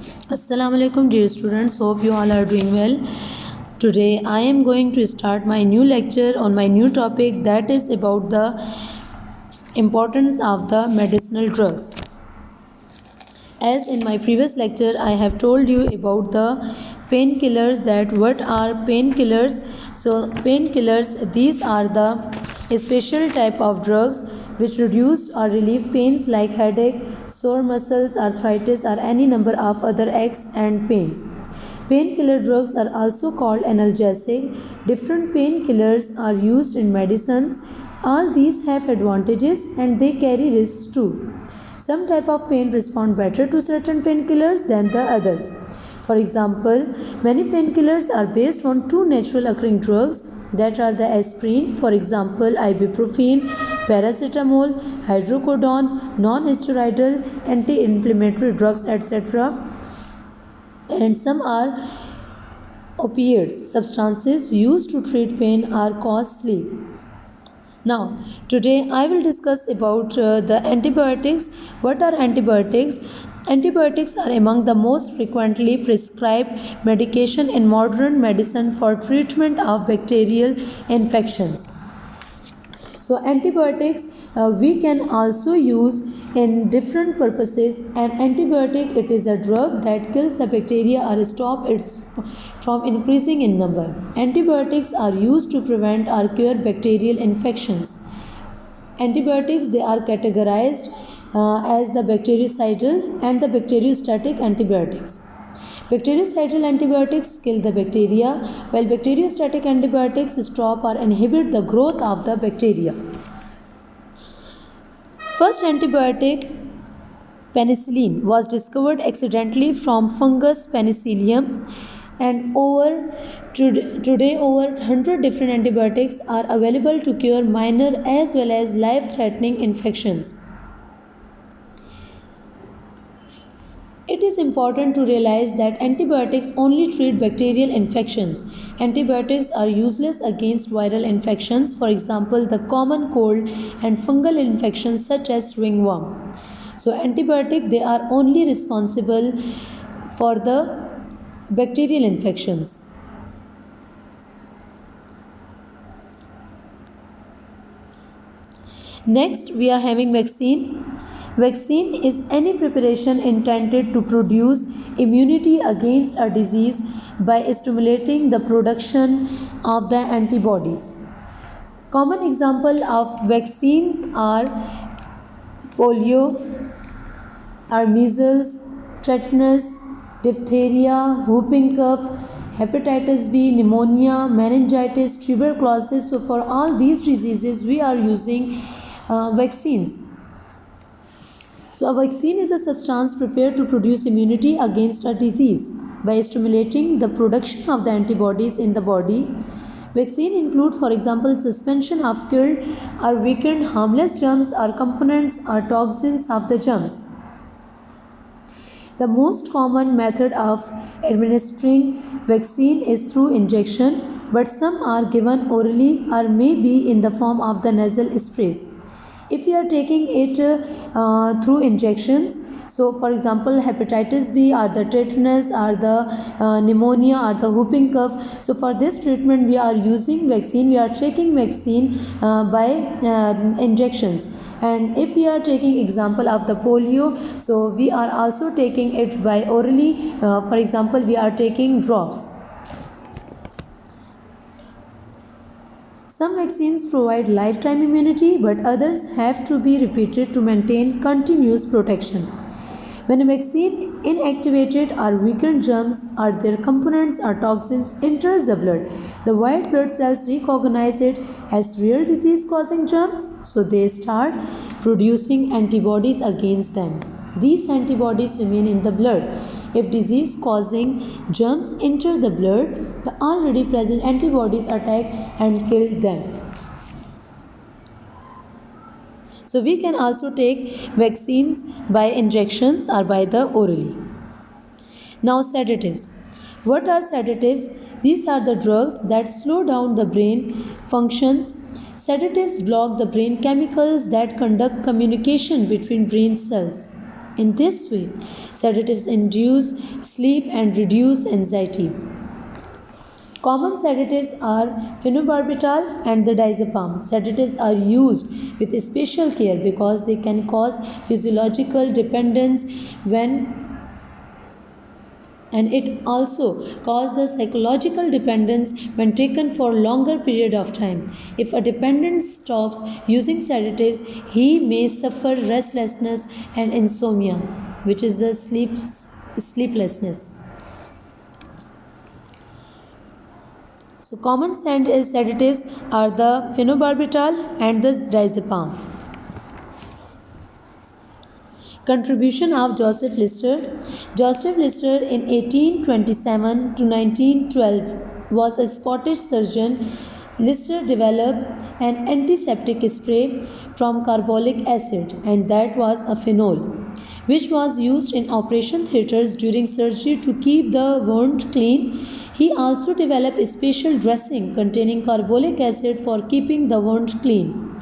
Assalamu alaikum dear students, hope you all are doing well. Today I am going to start my new lecture on my new topic, that is about the importance of the medicinal drugs. As in my previous lecture I have told you about the painkillers, that what are painkillers. So painkillers, these are the special type of drugs which reduce or relieve pains like headache, sore muscles, arthritis, or any number of other aches and pains. Painkiller drugs are also called analgesic. Different painkillers are used in medicines. All these have advantages and they carry risks too. Some type of pain respond better to certain painkillers than the others. For example, many painkillers are based on two natural occurring drugs, that are the aspirin, for example ibuprofen, paracetamol, hydrocodone, non-steroidal anti-inflammatory drugs, etc. And some are opiates, substances used to treat pain or cause sleep. Now, today I will discuss about the antibiotics. What are antibiotics? Antibiotics are among the most frequently prescribed medication in modern medicine for treatment of bacterial infections. So antibiotics we can also use in different purposes. An antibiotic, it is a drug that kills the bacteria or stop its from increasing in number. Antibiotics are used to prevent or cure bacterial infections. Antibiotics, they are categorized as the bactericidal and the bacteriostatic antibiotics. Bactericidal antibiotics kill the bacteria, while bacteriostatic antibiotics stop or inhibit the growth of the bacteria. First antibiotic, penicillin, was discovered accidentally from fungus Penicillium, and today over 100 different antibiotics are available to cure minor as well as life-threatening infections. It is important to realize that antibiotics only treat bacterial infections. Antibiotics are useless against viral infections, for example, the common cold and fungal infections such as ringworm. So antibiotics, they are only responsible for the bacterial infections. Next, we are having vaccine. Vaccine is any preparation intended to produce immunity against a disease by stimulating the production of the antibodies. Common example of vaccines are polio, measles, tetanus, diphtheria, whooping cough, hepatitis B, pneumonia, meningitis, tuberculosis. So for all these diseases we are using vaccines. So a vaccine is a substance prepared to produce immunity against a disease by stimulating the production of the antibodies in the body. Vaccine include, for example, suspension of killed or weakened harmless germs or components or toxins of the germs. The most common method of administering vaccine is through injection, but some are given orally or may be in the form of the nasal sprays. If you are taking it through injections, so for example hepatitis B or the tetanus or the pneumonia or the whooping cough, so for this treatment we are using vaccine, we are taking vaccine by injections. And if we are taking example of the polio, so we are also taking it by orally, for example we are taking drops. Some vaccines provide lifetime immunity, but others have to be repeated to maintain continuous protection. When a vaccine inactivated or weakened germs or their components or toxins enters the blood, the white blood cells recognize it as real disease-causing germs, so they start producing antibodies against them. These antibodies remain in the blood. If disease-causing germs enter the blood, the already present antibodies attack and kill them. So we can also take vaccines by injections or by the orally. Now sedatives. What are sedatives? These are the drugs that slow down the brain functions. Sedatives block the brain chemicals that conduct communication between brain cells. In this way, sedatives induce sleep and reduce anxiety. Common sedatives are phenobarbital and the diazepam. Sedatives are used with special care because they can cause physiological dependence when and it also causes the psychological dependence when taken for longer period of time. If a dependent stops using sedatives, he may suffer restlessness and insomnia, which is the sleeplessness. So common sedatives are the phenobarbital and the diazepam. Contribution of Joseph Lister. Joseph Lister in 1827 to 1912 was a Scottish surgeon. Lister developed an antiseptic spray from carbolic acid, and that was a phenol, which was used in operation theatres during surgery to keep the wound clean. He also developed a special dressing containing carbolic acid for keeping the wound clean.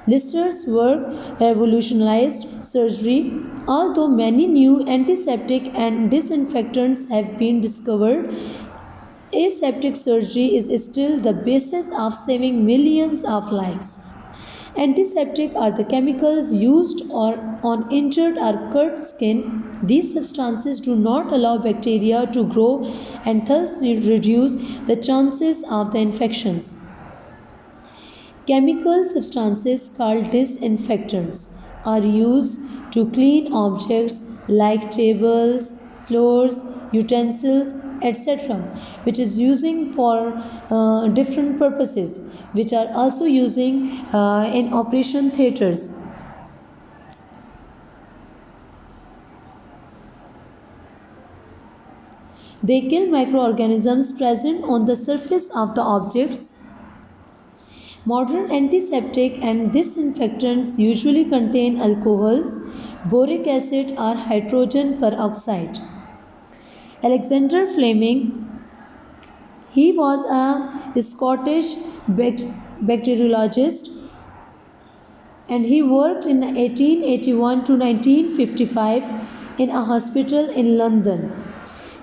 Lister's work revolutionized surgery. Although many new antiseptic and disinfectants have been discovered, aseptic surgery is still the basis of saving millions of lives. Antiseptic are the chemicals used on injured or cut skin. These substances do not allow bacteria to grow and thus reduce the chances of the infections. Chemical substances called disinfectants are used to clean objects like tables, floors, utensils, etc., which is using for different purposes, which are also using in operation theatres. They kill microorganisms present on the surface of the objects. Modern antiseptic and disinfectants usually contain alcohols, boric acid, or hydrogen peroxide. Alexander Fleming, he was a Scottish bacteriologist, and he worked in 1881 to 1955 in a hospital in London,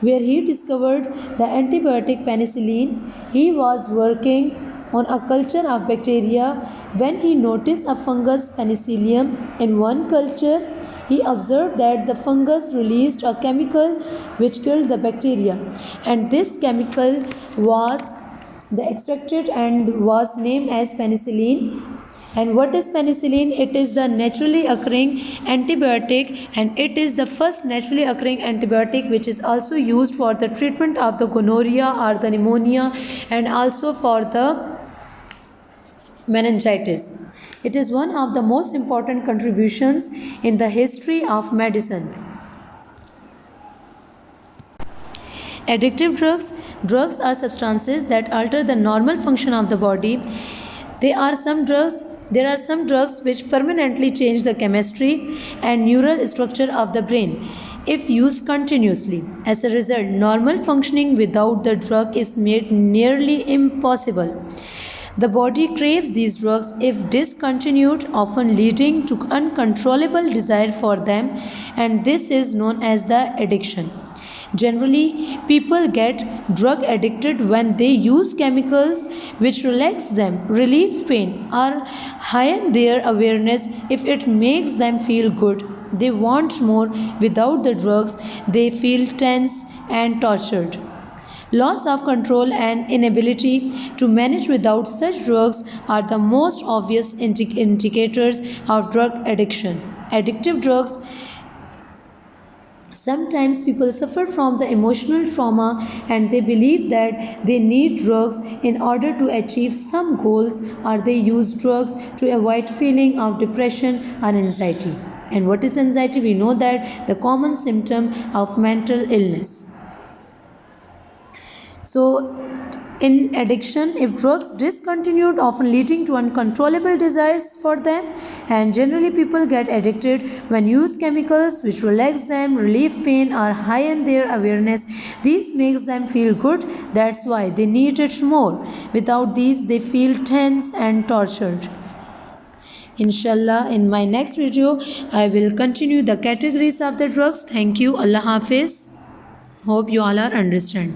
where he discovered the antibiotic penicillin. He was working on a culture of bacteria when he noticed a fungus penicillium in one culture. He observed that the fungus released a chemical which killed the bacteria, and this chemical was extracted and was named as penicillin. And what is penicillin? It is the naturally occurring antibiotic, and it is the first naturally occurring antibiotic which is also used for the treatment of the gonorrhea or the pneumonia, and also for the meningitis. It is one of the most important contributions in the history of medicine. Addictive drugs. Drugs are substances that alter the normal function of the body. There are some drugs which permanently change the chemistry and neural structure of the brain if used continuously. As a result, normal functioning without the drug is made nearly impossible. The body craves these drugs if discontinued, often leading to uncontrollable desire for them, and this is known as the addiction. Generally, people get drug addicted when they use chemicals which relax them, relieve pain, or heighten their awareness if it makes them feel good. They want more. Without the drugs, they feel tense and tortured. Loss of control and inability to manage without such drugs are the most obvious indicators of drug addiction. Addictive drugs. Sometimes people suffer from the emotional trauma and they believe that they need drugs in order to achieve some goals, or they use drugs to avoid feeling of depression or anxiety. And what is anxiety? We know that the common symptom of mental illness. So, in addiction, if drugs discontinued, often leading to uncontrollable desires for them, and generally people get addicted when use chemicals which relax them, relieve pain, or heighten their awareness. This makes them feel good. That's why they need it more. Without these, they feel tense and tortured. Inshallah, in my next video I will continue the categories of the drugs. Thank you. Allah Hafiz. Hope you all are understand.